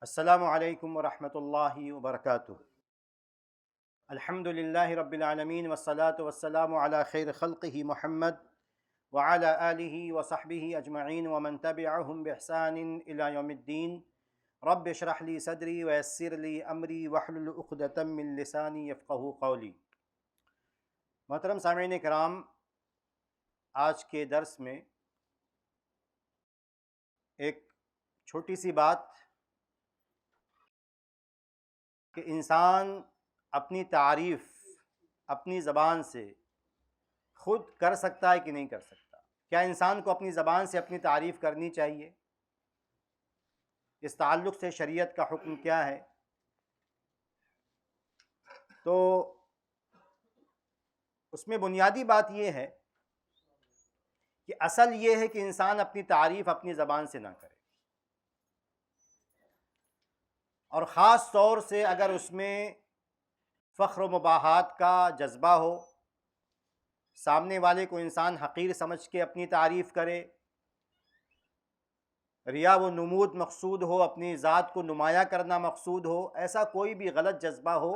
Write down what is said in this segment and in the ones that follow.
السلام علیکم ورحمۃ اللہ وبرکاتہ۔ الحمد للہ رب العالمین والصلاة والسلام علی خیر خلقہ محمد وعلی آلہ وصحبہ اجمعین ومن تبعہم بإحسان الی یوم الدین۔ رب اشرح لی صدری ویسر لی امری واحلل عقدۃ من لسانی یفقہوا قولی۔ محترم سامعین کرام، آج کے درس میں ایک چھوٹی سی بات کہ انسان اپنی تعریف اپنی زبان سے خود کر سکتا ہے کہ نہیں کر سکتا؟ کیا انسان کو اپنی زبان سے اپنی تعریف کرنی چاہیے؟ اس تعلق سے شریعت کا حکم کیا ہے؟ تو اس میں بنیادی بات یہ ہے کہ اصل یہ ہے کہ انسان اپنی تعریف اپنی زبان سے نہ کرے، اور خاص طور سے اگر اس میں فخر و مباحات کا جذبہ ہو، سامنے والے کو انسان حقیر سمجھ کے اپنی تعریف کرے، ریا و نمود مقصود ہو، اپنی ذات کو نمایاں کرنا مقصود ہو، ایسا کوئی بھی غلط جذبہ ہو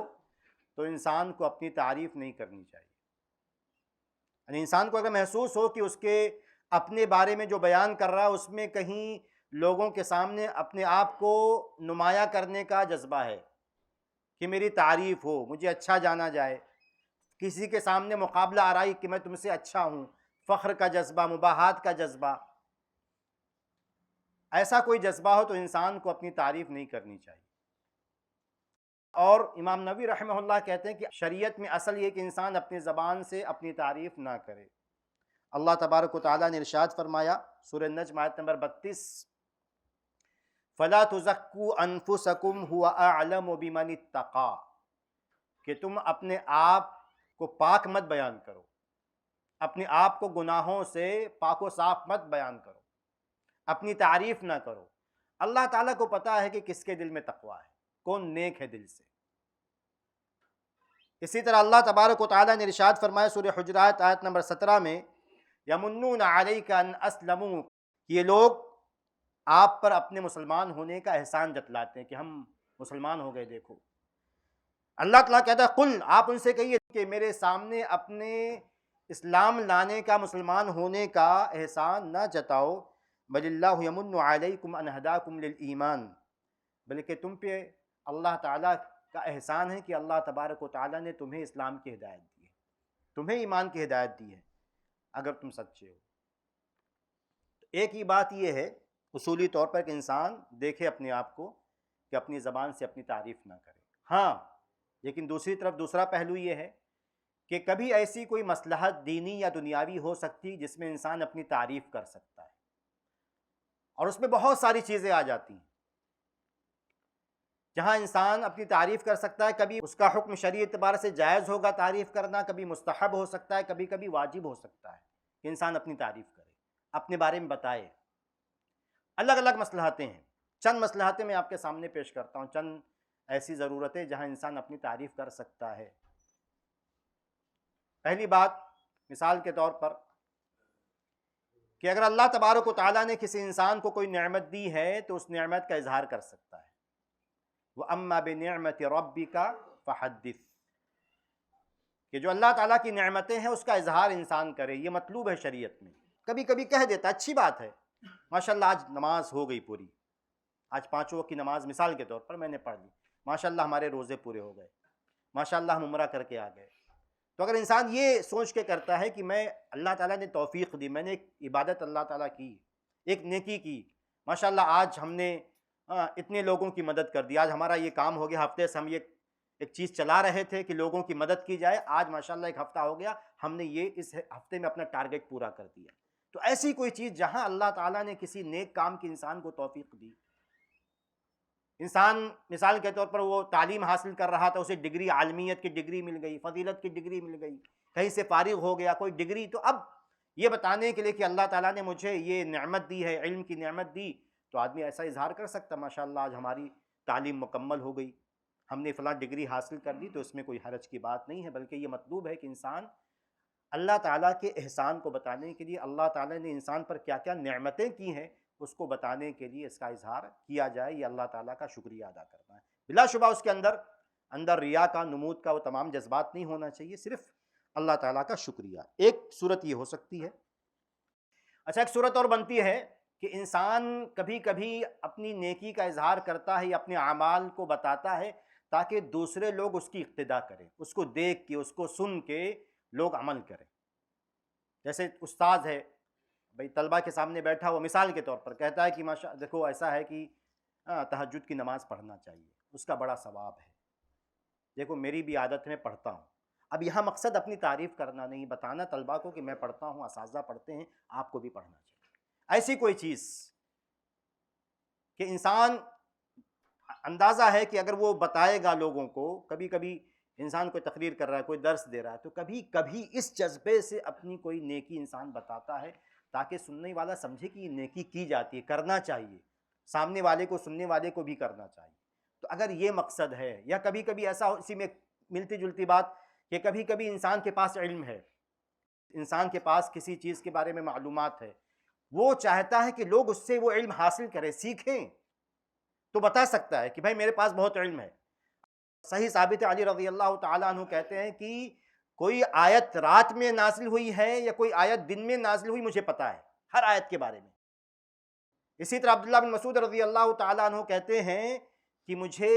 تو انسان کو اپنی تعریف نہیں کرنی چاہیے۔ یعنی انسان کو اگر محسوس ہو کہ اس کے اپنے بارے میں جو بیان کر رہا ہے اس میں کہیں لوگوں کے سامنے اپنے آپ کو نمایاں کرنے کا جذبہ ہے کہ میری تعریف ہو، مجھے اچھا جانا جائے، کسی کے سامنے مقابلہ آرائی کہ میں تم سے اچھا ہوں، فخر کا جذبہ، مباحات کا جذبہ، ایسا کوئی جذبہ ہو تو انسان کو اپنی تعریف نہیں کرنی چاہیے۔ اور امام نووی رحمہ اللہ کہتے ہیں کہ شریعت میں اصل یہ کہ انسان اپنی زبان سے اپنی تعریف نہ کرے۔ اللہ تبارک و تعالیٰ نے ارشاد فرمایا سورہ نجم آیت نمبر 32، فَلَا تُزَكُّوا أَنفُسَكُمْ هُوَ أَعْلَمُ بِمَنِ اتَّقَىٰ، کہ تم اپنے آپ کو پاک مت بیان کرو، اپنے آپ کو گناہوں سے پاک و صاف مت بیان کرو، اپنی تعریف نہ کرو۔ اللہ تعالیٰ کو پتہ ہے کہ کس کے دل میں تقویٰ ہے، کون نیک ہے دل سے۔ اسی طرح اللہ تبارک و تعالیٰ نے ارشاد فرمایا سورہ حجرات آیت نمبر 17 میں، یمنون علیک ان اسلموا، یہ لوگ آپ پر اپنے مسلمان ہونے کا احسان جتلاتے ہیں کہ ہم مسلمان ہو گئے، دیکھو۔ اللہ تعالیٰ کہتا ہے قل، آپ ان سے کہیے کہ میرے سامنے اپنے اسلام لانے کا، مسلمان ہونے کا احسان نہ جتاؤ، بل اللہ یمن علیکم ان ہداکم للایمان، بلکہ تم پہ اللہ تعالیٰ کا احسان ہے کہ اللہ تبارک و تعالیٰ نے تمہیں اسلام کی ہدایت دی ہے، تمہیں ایمان کی ہدایت دی ہے اگر تم سچے ہو۔ ایک ہی بات یہ ہے اصولی طور پر کہ انسان دیکھے اپنے آپ کو کہ اپنی زبان سے اپنی تعریف نہ کرے۔ ہاں، لیکن دوسری طرف دوسرا پہلو یہ ہے کہ کبھی ایسی کوئی مصلحت دینی یا دنیاوی ہو سکتی جس میں انسان اپنی تعریف کر سکتا ہے، اور اس میں بہت ساری چیزیں آ جاتی ہیں جہاں انسان اپنی تعریف کر سکتا ہے۔ کبھی اس کا حکم شرعی اعتبار سے جائز ہوگا تعریف کرنا، کبھی مستحب ہو سکتا ہے، کبھی کبھی واجب ہو سکتا ہے کہ انسان اپنی تعریف کرے، اپنے بارے میں بتائے۔ الگ الگ مصلحتیں ہیں، چند مصلحتیں میں آپ کے سامنے پیش کرتا ہوں، چند ایسی ضرورتیں جہاں انسان اپنی تعریف کر سکتا ہے۔ پہلی بات، مثال کے طور پر، کہ اگر اللہ تبارک و تعالیٰ نے کسی انسان کو کوئی نعمت دی ہے تو اس نعمت کا اظہار کر سکتا ہے۔ وَأَمَّا بِنِعْمَةِ رَبِّكَ فَحَدِّثْ، کہ جو اللہ تعالیٰ کی نعمتیں ہیں اس کا اظہار انسان کرے، یہ مطلوب ہے شریعت میں۔ کبھی کبھی کہہ دیتا، اچھی بات ہے، ماشاءاللہ آج نماز ہو گئی پوری، آج 5 وقت کی نماز مثال کے طور پر میں نے پڑھ لی، ماشاءاللہ ہمارے روزے پورے ہو گئے، ماشاءاللہ ہم عمرہ کر کے آ گئے۔ تو اگر انسان یہ سوچ کے کرتا ہے کہ میں اللہ تعالیٰ نے توفیق دی، میں نے ایک عبادت اللہ تعالیٰ کی، ایک نیکی کی، ماشاءاللہ آج ہم نے اتنے لوگوں کی مدد کر دی، آج ہمارا یہ کام ہو گیا، ہفتے سے ہم یہ ایک چیز چلا رہے تھے کہ لوگوں کی مدد کی جائے، آج ماشاءاللہ ایک ہفتہ ہو گیا، ہم نے یہ اس ہفتے میں اپنا ٹارگٹ پورا کر دیا۔ تو ایسی کوئی چیز جہاں اللہ تعالیٰ نے کسی نیک کام کی انسان کو توفیق دی، انسان مثال کے طور پر وہ تعلیم حاصل کر رہا تھا، اسے ڈگری، عالمیت کی ڈگری مل گئی، فضیلت کی ڈگری مل گئی، کہیں سے فارغ ہو گیا کوئی ڈگری، تو اب یہ بتانے کے لیے کہ اللہ تعالیٰ نے مجھے یہ نعمت دی ہے، علم کی نعمت دی، تو آدمی ایسا اظہار کر سکتا، ماشاءاللہ آج ہماری تعلیم مکمل ہو گئی، ہم نے فلاں ڈگری حاصل کر لی، تو اس میں کوئی حرج کی بات نہیں ہے، بلکہ یہ مطلوب ہے کہ انسان اللہ تعالیٰ کے احسان کو بتانے کے لیے اللہ تعالیٰ نے انسان پر کیا کیا نعمتیں کی ہیں اس کو بتانے کے لیے اس کا اظہار کیا جائے، یہ اللہ تعالیٰ کا شکریہ ادا کرنا ہے۔ بلا شبہ اس کے اندر ریا کا، نمود کا، وہ تمام جذبات نہیں ہونا چاہیے، صرف اللہ تعالیٰ کا شکریہ۔ ایک صورت یہ ہو سکتی ہے۔ اچھا، ایک صورت اور بنتی ہے کہ انسان کبھی کبھی اپنی نیکی کا اظہار کرتا ہے یا اپنے اعمال کو بتاتا ہے تاکہ دوسرے لوگ اس کی اقتداء کریں، اس کو دیکھ کے، اس کو سن کے لوگ عمل کریں۔ جیسے استاذ ہے بھئی، طلبہ کے سامنے بیٹھا وہ مثال کے طور پر کہتا ہے کہ ماشاء دیکھو ایسا ہے کہ تہجد کی نماز پڑھنا چاہیے، اس کا بڑا ثواب ہے، دیکھو میری بھی عادت میں پڑھتا ہوں۔ اب یہاں مقصد اپنی تعریف کرنا نہیں، بتانا طلبہ کو کہ میں پڑھتا ہوں، اساتذہ پڑھتے ہیں، آپ کو بھی پڑھنا چاہیے۔ ایسی کوئی چیز کہ انسان اندازہ ہے کہ اگر وہ بتائے گا لوگوں کو، کبھی کبھی انسان کوئی تقریر کر رہا ہے، کوئی درس دے رہا ہے، تو کبھی کبھی اس جذبے سے اپنی کوئی نیکی انسان بتاتا ہے تاکہ سننے والا سمجھے کہ یہ نیکی کی جاتی ہے، کرنا چاہیے، سامنے والے کو، سننے والے کو بھی کرنا چاہیے۔ تو اگر یہ مقصد ہے، یا کبھی کبھی ایسا اسی میں ملتی جلتی بات کہ کبھی کبھی انسان کے پاس علم ہے، انسان کے پاس کسی چیز کے بارے میں معلومات ہے، وہ چاہتا ہے کہ لوگ اس سے وہ علم حاصل کریں، سیکھیں، تو بتا سکتا ہے کہ بھائی میرے پاس بہت علم ہے۔ صحیح ثابت ہے، علی رضی اللہ تعالیٰ عنہ کہتے ہیں کہ کوئی آیت رات میں نازل ہوئی ہے یا کوئی آیت دن میں نازل ہوئی، مجھے پتا ہے ہر آیت کے بارے میں۔ اسی طرح عبداللہ بن مسعود رضی اللہ تعالیٰ عنہ کہتے ہیں کہ مجھے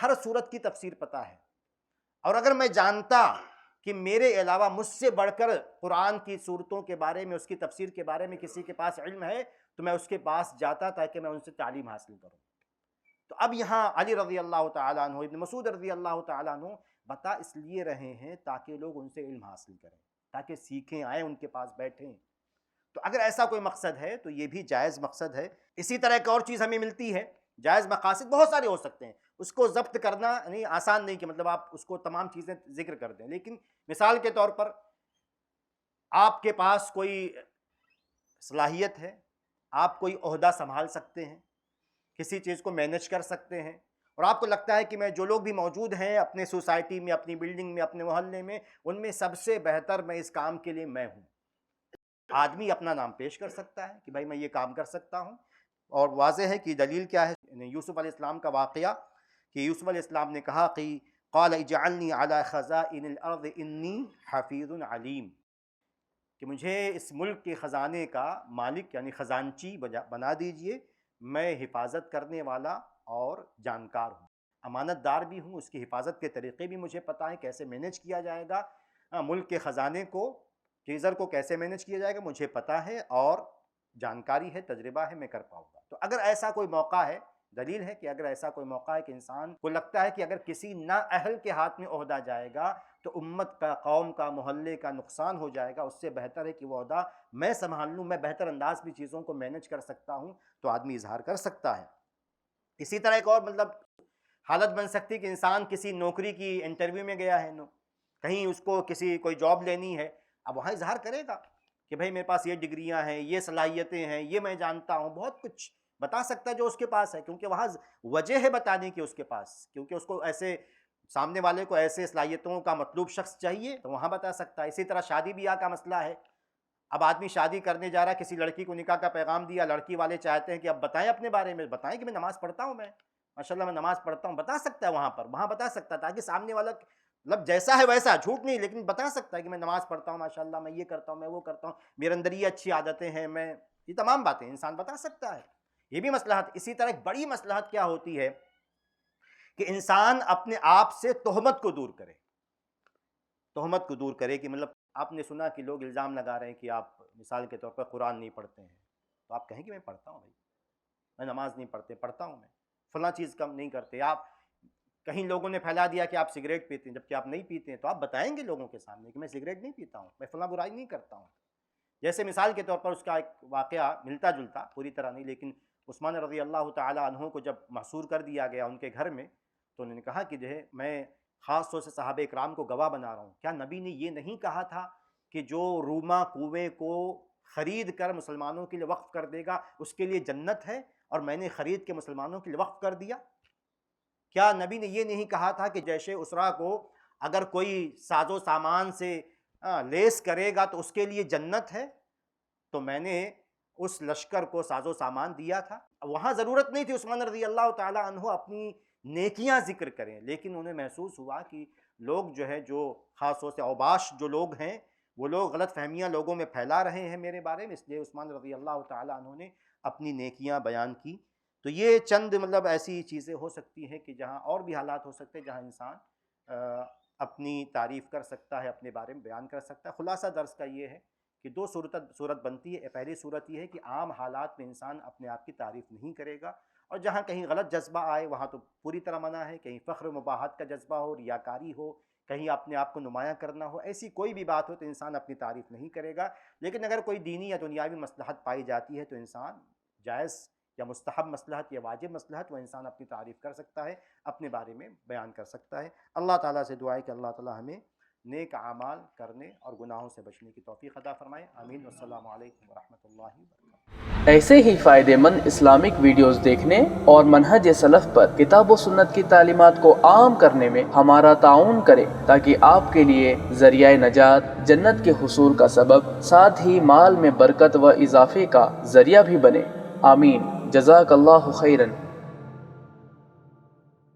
ہر سورت کی تفسیر پتا ہے، اور اگر میں جانتا کہ میرے علاوہ مجھ سے بڑھ کر قرآن کی صورتوں کے بارے میں، اس کی تفسیر کے بارے میں کسی کے پاس علم ہے تو میں اس کے پاس جاتا تاکہ میں ان سے تعلیم حاصل کروں۔ تو اب یہاں علی رضی اللہ تعالیٰ عنہ، ابن مسعود رضی اللہ تعالیٰ عنہ بتا اس لیے رہے ہیں تاکہ لوگ ان سے علم حاصل کریں، تاکہ سیکھیں، آئیں ان کے پاس بیٹھیں۔ تو اگر ایسا کوئی مقصد ہے تو یہ بھی جائز مقصد ہے۔ اسی طرح ایک اور چیز ہمیں ملتی ہے، جائز مقاصد بہت سارے ہو سکتے ہیں، اس کو ضبط کرنا نہیں آسان نہیں کہ مطلب آپ اس کو تمام چیزیں ذکر کر دیں، لیکن مثال کے طور پر آپ کے پاس کوئی صلاحیت ہے، آپ کوئی عہدہ سنبھال سکتے ہیں، کسی چیز کو مینج کر سکتے ہیں، اور آپ کو لگتا ہے کہ میں جو لوگ بھی موجود ہیں اپنے سوسائٹی میں، اپنی بلڈنگ میں، اپنے محلے میں، ان میں سب سے بہتر میں اس کام کے لیے میں ہوں۔ آدمی اپنا نام پیش کر سکتا ہے کہ بھائی میں یہ کام کر سکتا ہوں، اور واضح ہے کہ دلیل کیا ہے، یوسف علیہ السلام کا واقعہ کہ یوسف علیہ السلام نے کہا کہ قال اجعلنی علی خزائن الارض انی حفیظ علیم، کہ مجھے اس ملک کے خزانے کا مالک یعنی خزانچی بنا دیجئے، میں حفاظت کرنے والا اور جانکار ہوں، امانت دار بھی ہوں، اس کی حفاظت کے طریقے بھی مجھے پتہ ہے، کیسے مینج کیا جائے گا ملک کے خزانے کو، ٹریزر کو کیسے مینج کیا جائے گا مجھے پتہ ہے، اور جانکاری ہے، تجربہ ہے، میں کر پاؤں گا۔ تو اگر ایسا کوئی موقع ہے، دلیل ہے کہ اگر ایسا کوئی موقع ہے کہ انسان کو لگتا ہے کہ اگر کسی نااہل کے ہاتھ میں عہدہ جائے گا تو امت کا، قوم کا، محلے کا نقصان ہو جائے گا، اس سے بہتر ہے کہ وہ عہدہ میں سنبھال لوں، میں بہتر انداز میں چیزوں کو مینج کر سکتا ہوں، تو آدمی اظہار کر سکتا ہے۔ اسی طرح ایک اور مطلب حالت بن سکتی کہ انسان کسی نوکری کی انٹرویو میں گیا ہے، کہیں اس کو کوئی جاب لینی ہے، اب وہاں اظہار کرے گا کہ بھائی میرے پاس یہ ڈگریاں ہیں، یہ صلاحیتیں ہیں، یہ میں جانتا ہوں، بہت کچھ بتا سکتا ہے جو اس کے پاس ہے، کیونکہ وہاں وجہ ہے بتانے کی اس کے پاس، کیونکہ اس کو ایسے سامنے والے کو ایسے صلاحیتوں کا مطلوب شخص چاہیے تو وہاں بتا سکتا ہے۔ اسی طرح شادی بیاہ کا مسئلہ ہے، اب آدمی شادی کرنے جا رہا ہے، کسی لڑکی کو نکاح کا پیغام دیا، لڑکی والے چاہتے ہیں کہ اب بتائیں اپنے بارے میں، بتائیں کہ میں نماز پڑھتا ہوں، میں ماشاءاللہ میں نماز پڑھتا ہوں، بتا سکتا ہے وہاں بتا سکتا ہے، تاکہ سامنے والا مطلب جیسا ہے ویسا، جھوٹ نہیں لیکن بتا سکتا ہے کہ میں نماز پڑھتا ہوں، ماشاءاللہ میں یہ کرتا ہوں، میں وہ کرتا ہوں، میرے اندر یہ اچھی عادتیں ہیں، میں یہ تمام باتیں انسان بتا سکتا ہے، یہ بھی مصلحت۔ اسی طرح ایک بڑی مصلحت کیا ہوتی ہے کہ انسان اپنے آپ سے تہمت کو دور کرے، تہمت کو دور کرے کہ مطلب آپ نے سنا کہ لوگ الزام لگا رہے ہیں کہ آپ مثال کے طور پر قرآن نہیں پڑھتے ہیں، تو آپ کہیں کہ میں پڑھتا ہوں، بھائی میں نماز نہیں پڑھتا ہوں، میں فلاں چیز کم نہیں کرتے۔ آپ کہیں لوگوں نے پھیلا دیا کہ آپ سگریٹ پیتے ہیں جبکہ آپ نہیں پیتے ہیں، تو آپ بتائیں گے لوگوں کے سامنے کہ میں سگریٹ نہیں پیتا ہوں، میں فلاں برائی نہیں کرتا ہوں۔ جیسے مثال کے طور پر اس کا ایک واقعہ ملتا جلتا، پوری طرح نہیں، لیکن عثمان رضی اللہ تعالیٰ عنہ کو جب محصور کر دیا گیا ان کے گھر میں، تو انہوں نے کہا کہ جو ہے میں خاص طور سے صحابہ اکرام کو گواہ بنا رہا ہوں، کیا نبی نے یہ نہیں کہا تھا کہ جو روما کنویں کو خرید کر مسلمانوں کے لیے وقف کر دے گا اس کے لیے جنت ہے، اور میں نے خرید کے مسلمانوں کے لیے وقف کر دیا؟ کیا نبی نے یہ نہیں کہا تھا کہ جیش اسرا کو اگر کوئی ساز و سامان سے لیس کرے گا تو اس کے لیے جنت ہے؟ تو میں نے اس لشکر کو ساز و سامان دیا تھا. وہاں ضرورت نہیں تھی عثمان رضی اللہ تعالیٰ عنہ اپنی نیکیاں ذکر کریں، لیکن انہیں محسوس ہوا کہ لوگ جو ہے، جو خاص طور سے اوباش جو لوگ ہیں، وہ لوگ غلط فہمیاں لوگوں میں پھیلا رہے ہیں میرے بارے میں، اس لیے عثمان رضی اللہ تعالیٰ عنہ نے اپنی نیکیاں بیان کی. تو یہ چند مطلب ایسی چیزیں ہو سکتی ہیں کہ جہاں اور بھی حالات ہو سکتے ہیں جہاں انسان اپنی تعریف کر سکتا ہے، اپنے بارے میں بیان کر سکتا ہے. خلاصہ درس کا یہ ہے کہ دو صورت بنتی ہے. پہلی صورت یہ ہے کہ عام حالات میں انسان اپنے آپ کی تعریف نہیں کرے گا، اور جہاں کہیں غلط جذبہ آئے وہاں تو پوری طرح منع ہے. کہیں فخر و مباحت کا جذبہ ہو، ریاکاری ہو، کہیں اپنے آپ کو نمایاں کرنا ہو، ایسی کوئی بھی بات ہو تو انسان اپنی تعریف نہیں کرے گا. لیکن اگر کوئی دینی یا دنیاوی مصلحت پائی جاتی ہے تو انسان جائز یا مستحب مصلحت یا واجب مصلحت، وہ انسان اپنی تعریف کر سکتا ہے، اپنے بارے میں بیان کر سکتا ہے. اللہ تعالیٰ سے دعا ہے کہ اللہ تعالیٰ ہمیں نیک اعمال کرنے اور گناہوں سے بچنے کی توفیق عطا فرمائے. آمین. والسلام علیکم ورحمۃ اللہ وبرکاتہ. ایسے ہی فائدہ مند اسلامک ویڈیوز دیکھنے اور منہج سلف پر کتاب و سنت کی تعلیمات کو عام کرنے میں ہمارا تعاون کریں، تاکہ آپ کے لیے ذریعہ نجات، جنت کے حصول کا سبب، ساتھ ہی مال میں برکت و اضافے کا ذریعہ بھی بنے. آمین. جزاک اللہ خیرن.